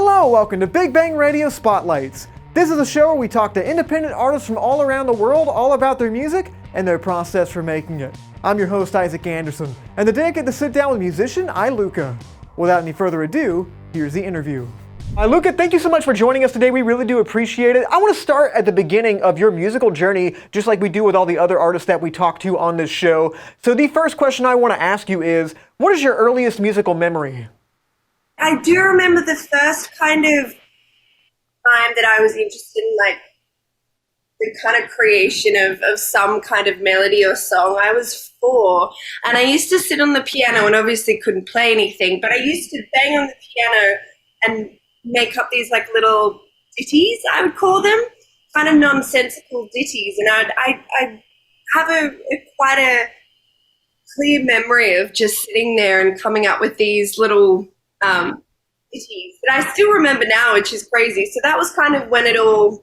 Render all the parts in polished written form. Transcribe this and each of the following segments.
Hello, welcome to Big Bang Radio Spotlights. This is a show where we talk to independent artists from all around the world all about their music and their process for making it. I'm your host, Isaac Anderson, and today I get to sit down with musician ILUKA. Without any further ado, here's the interview. ILUKA, thank you so much for joining us today. We really do appreciate it. I want to start at the beginning of your musical journey, just like we do with all the other artists that we talk to on this show. So the first question I want to ask you is, what is your earliest musical memory? I do remember the first kind of time that I was interested in like the kind of creation of some kind of melody or song. I was 4 and I used to sit on the piano and obviously couldn't play anything, but I used to bang on the piano and make up these like little ditties, I would call them, kind of nonsensical ditties. And I'd have quite a clear memory of just sitting there and coming up with these little ditties that I still remember now, which is crazy. So that was kind of when it all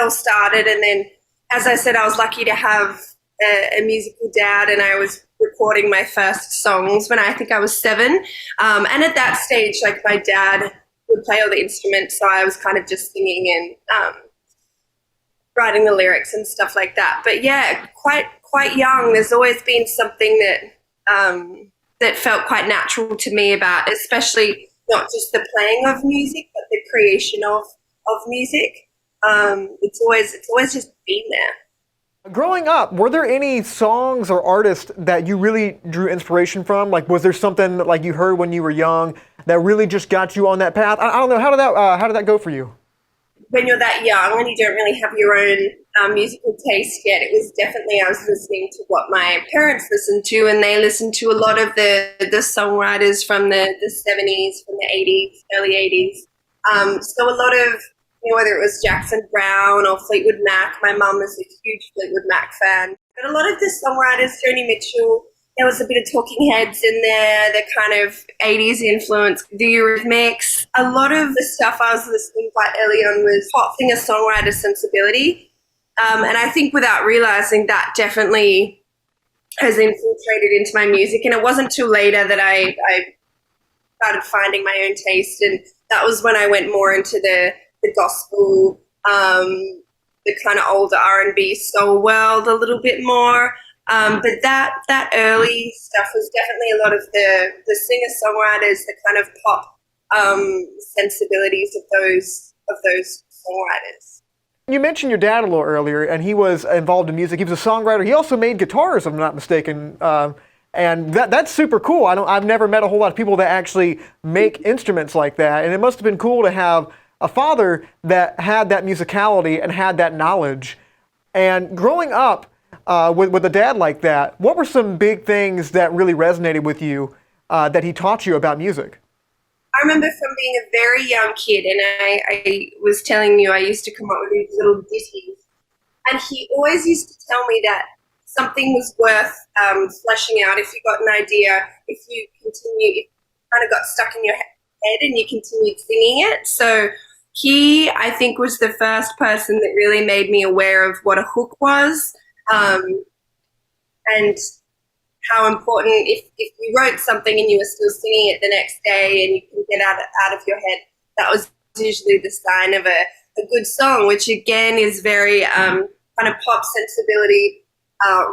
started. And then, as I said, I was lucky to have a musical dad, and I was recording my first songs when I think I was 7. And at that stage, like my dad would play all the instruments, so I was kind of just singing and writing the lyrics and stuff like that. But yeah, quite young. There's always been something that felt quite natural to me about, especially not just the playing of music, but the creation of music. It's always just been there. Growing up, were there any songs or artists that you really drew inspiration from? Like, was there something that, like, you heard when you were young that really just got you on that path? I don't know, how did that go for you? When you're that young and you don't really have your own musical taste yet, it was definitely, I was listening to what my parents listened to, and they listened to a lot of the songwriters from the 70s, from the 80s, early 80s. So a lot of, whether it was Jackson Browne or Fleetwood Mac, my mum was a huge Fleetwood Mac fan. But a lot of the songwriters, Joni Mitchell, there was a bit of Talking Heads in there, the kind of 80s influence, the Eurythmics. A lot of the stuff I was listening quite early on was pop singer-songwriter sensibility. And I think without realizing that definitely has infiltrated into my music. And it wasn't till later that I started finding my own taste. And that was when I went more into the gospel, the kind of older R&B soul world a little bit more. But that early stuff was definitely a lot of the singer-songwriters, the kind of pop sensibilities of those songwriters. You mentioned your dad a little earlier, and he was involved in music. He was a songwriter. He also made guitars, if I'm not mistaken. And that's super cool. I've never met a whole lot of people that actually make instruments like that. And it must have been cool to have a father that had that musicality and had that knowledge. And growing up with a dad like that, what were some big things that really resonated with you that he taught you about music? I remember from being a very young kid, and I was telling you I used to come up with these little ditties, and he always used to tell me that something was worth fleshing out if you got an idea, if you kind of got stuck in your head and you continued singing it. So he, I think, was the first person that really made me aware of what a hook was, and how important, if you wrote something and you were still singing it the next day and you can get out of your head, that was usually the sign of a good song, which again is very kind of pop sensibility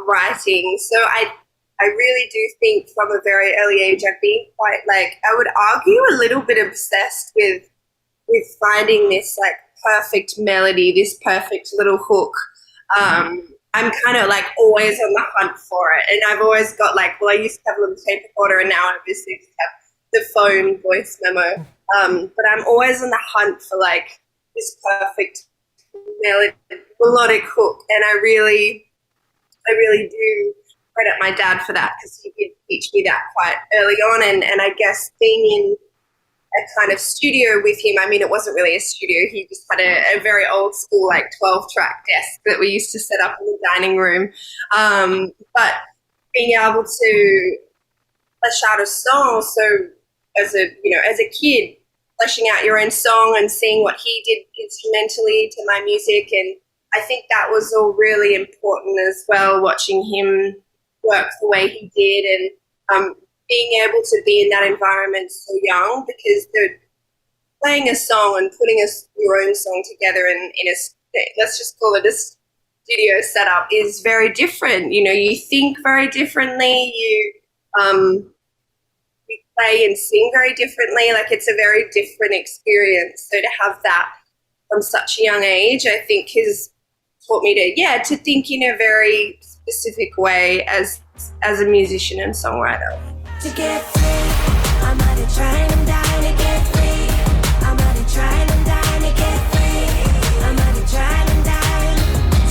writing. So I really do think from a very early age I've been quite, like, I would argue a little bit obsessed with finding this like perfect melody, this perfect little hook. I'm kind of like always on the hunt for it. And I've always got like, well, I used to have a little tape recorder and now I obviously just have the phone voice memo. But I'm always on the hunt for like this perfect melodic hook. And I really do credit my dad for that, because he did teach me that quite early on. And I guess being in a kind of studio with him, I mean, it wasn't really a studio. He just had a very old school, like 12-track desk that we used to set up in the dining room. But being able to flesh out a song, so as a kid, fleshing out your own song and seeing what he did instrumentally to my music, and I think that was all really important as well, watching him work the way he did, and being able to be in that environment so young, because playing a song and putting your own song together in a, let's just call it a studio setup, is very different. You know, you think very differently, you play and sing very differently. Like, it's a very different experience. So to have that from such a young age, I think has taught me to think in a very specific way as a musician and songwriter. To get free, I'm out of trying, I'm dying to get free. I'm out of trying, I'm dying to get free. I'm out of trying, I'm dying.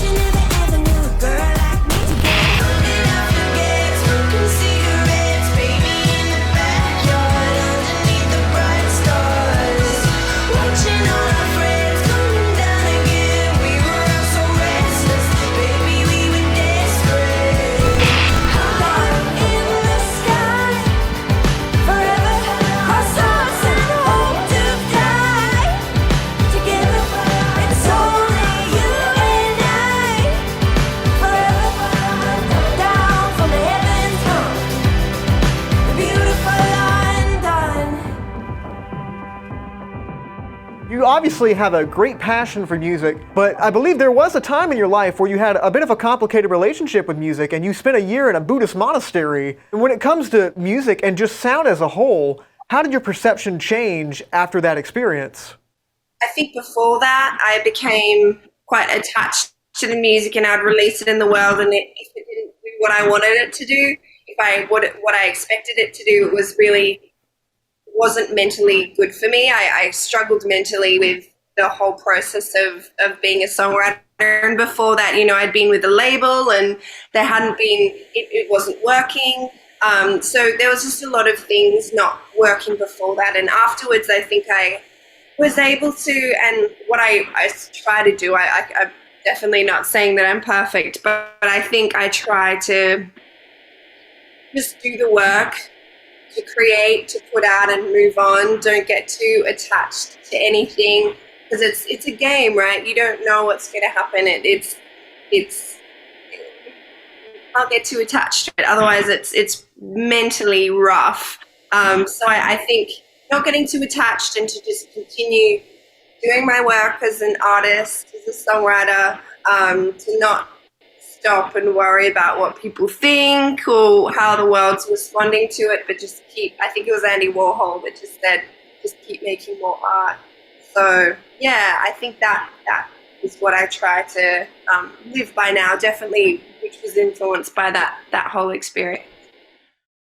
You never ever knew a girl like me. To get holding up the gas, smoking cigarettes, baby in the backyard, underneath the bright stars, watching all our friends coming down again. We were all so restless, baby, we were desperate. High in the sky, forever, cross hearts and hope to fly together. It's only you and I, forever, down from the heavens come, the beautiful undone. You obviously have a great passion for music, but I believe there was a time in your life where you had a bit of a complicated relationship with music and you spent a year in a Buddhist monastery. And when it comes to music and just sound as a whole, how did your perception change after that experience? I think before that, I became quite attached to the music, and I'd release it in the world, and if it didn't do what I wanted it to do, what I expected it to do, it was really wasn't mentally good for me. I struggled mentally with the whole process of being a songwriter. And before that, you know, I'd been with a label and there hadn't been, it wasn't working. So there was just a lot of things not working before that. And afterwards, I think I was able to, and what I try to do, I'm definitely not saying that I'm perfect, but I think I try to just do the work, to create, to put out and move on. Don't get too attached to anything, because it's a game, right? You don't know what's going to happen. It's you can't get too attached to it, otherwise it's mentally rough. So I think not getting too attached and to just continue doing my work as an artist, as a songwriter, to not stop and worry about what people think or how the world's responding to it, but just keep, I think it was Andy Warhol that just said, just keep making more art. So yeah, I think that is what I try to live by now, definitely, which was influenced by that whole experience.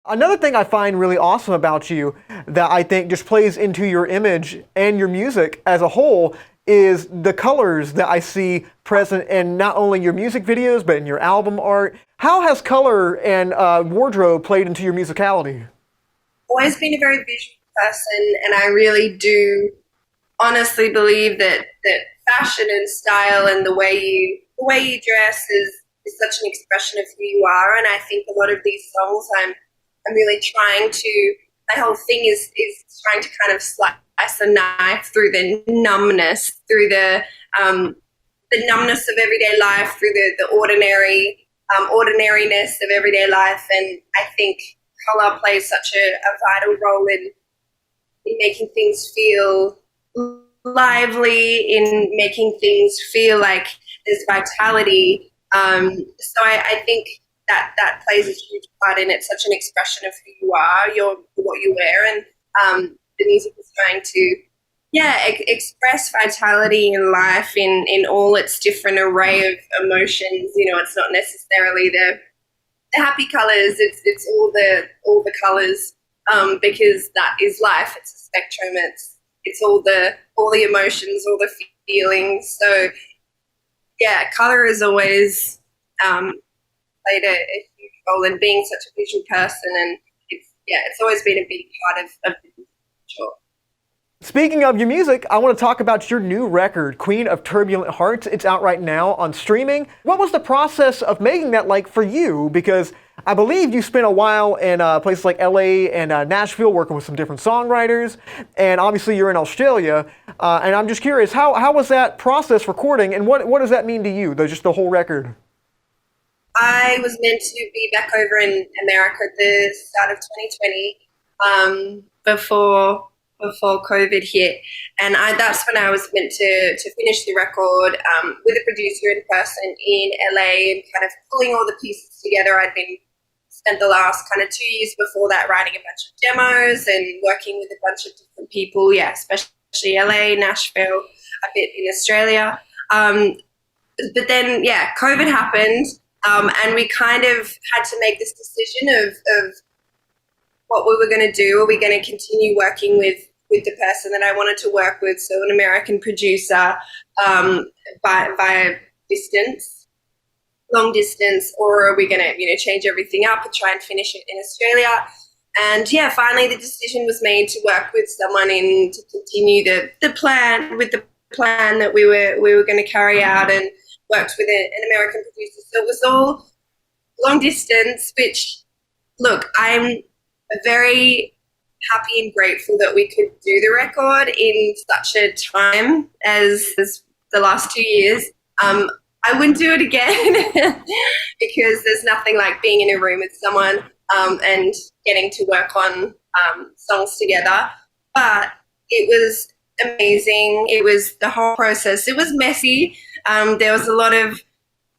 Another thing I find really awesome about you that I think just plays into your image and your music as a whole is the colors that I see present in not only your music videos, but in your album art. How has color and wardrobe played into your musicality? Always been a very visual person, and I really do honestly believe that fashion and style and the way you dress is such an expression of who you are. And I think a lot of these songs I'm really trying to, my whole thing is trying to kind of slice a knife through the numbness, through the numbness of everyday life, through the ordinariness of everyday life. And I think color plays such a vital role in making things feel lively, in making things feel like there's vitality. So I think that plays a huge part in it. Such an expression of who you are, what you wear, and the music is trying to, express vitality in life in all its different array of emotions. You know, it's not necessarily the happy colors. It's all the colors, because that is life. It's a spectrum. It's all the emotions, all the feelings. So yeah, color has always played a huge role in being such a visual person, and it's always been a big part of the sure. Speaking of your music, I want to talk about your new record, Queen of Turbulent Hearts. It's out right now on streaming. What was the process of making that like for you? Because I believe you spent a while in places like LA and Nashville working with some different songwriters, and obviously you're in Australia. And I'm just curious, how was that process recording, and what does that mean to you, just the whole record? I was meant to be back over in America at the start of 2020, before before COVID hit, and that's when I was meant to finish the record with a producer in person in LA and kind of pulling all the pieces together. I'd been spent the last kind of 2 years before that writing a bunch of demos and working with a bunch of different people, especially LA, Nashville, a bit in Australia. But then, COVID happened, and we kind of had to make this decision of what we were going to do. Are we going to continue working with the person that I wanted to work with, so an American producer via distance, long distance, or are we going to change everything up and try and finish it in Australia? And finally the decision was made to work with someone to continue the plan that we were going to carry out, and worked with an American producer. So it was all long distance, which, look, I'm very happy and grateful that we could do the record in such a time as the last 2 years. I wouldn't do it again because there's nothing like being in a room with someone and getting to work on songs together. But it was amazing. It was the whole process. It was messy. There was a lot of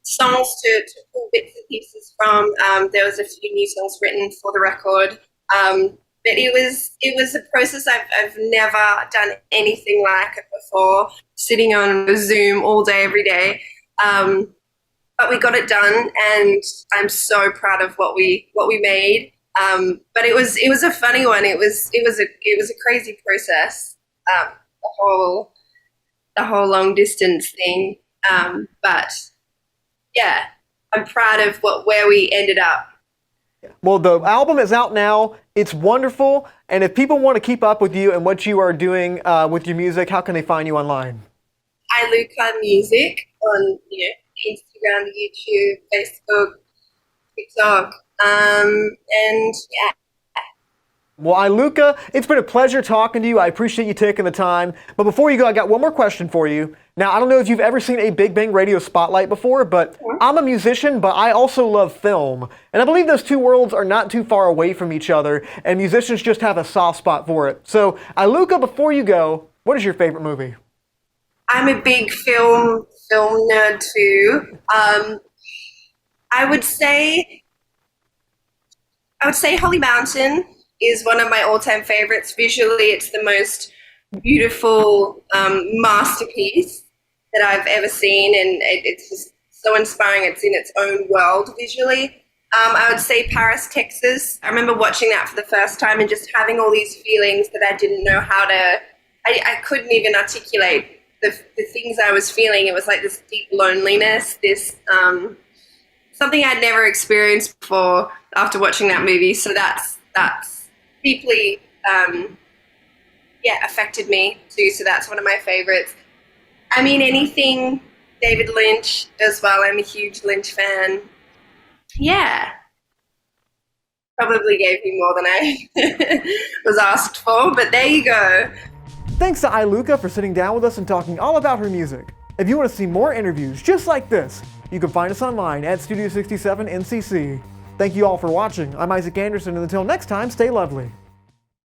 songs to pull bits and pieces from. There was a few new songs written for the record. But it was a process. I've never done anything like it before, sitting on a Zoom all day, every day. But we got it done, and I'm so proud of what we made. But it was a funny one. It was a crazy process. The whole long distance thing. But I'm proud of where we ended up. Well, the album is out now. It's wonderful. And if people want to keep up with you and what you are doing with your music, how can they find you online? ILUKA Music on Instagram, YouTube, Facebook, TikTok, and Well, ILUKA, it's been a pleasure talking to you. I appreciate you taking the time. But before you go, I got one more question for you. Now, I don't know if you've ever seen a Big Bang Radio Spotlight before, but I'm a musician, but I also love film. And I believe those two worlds are not too far away from each other, and musicians just have a soft spot for it. So, ILUKA, before you go, what is your favorite movie? I'm a big film nerd too. I would say Holy Mountain is one of my all-time favorites. Visually, it's the most beautiful masterpiece that I've ever seen, and it's just so inspiring. It's in its own world visually. I would say Paris, Texas. I remember watching that for the first time and just having all these feelings that I didn't know how to, I couldn't even articulate the things I was feeling. It was like this deep loneliness, this something I'd never experienced before after watching that movie. So that's deeply affected me too. So that's one of my favorites. I mean, anything David Lynch as well. I'm a huge Lynch fan. Yeah. Probably gave me more than I was asked for, but there you go. Thanks to ILUKA for sitting down with us and talking all about her music. If you want to see more interviews just like this, you can find us online at Studio 67 NCC. Thank you all for watching. I'm Isaac Anderson, and until next time, stay lovely.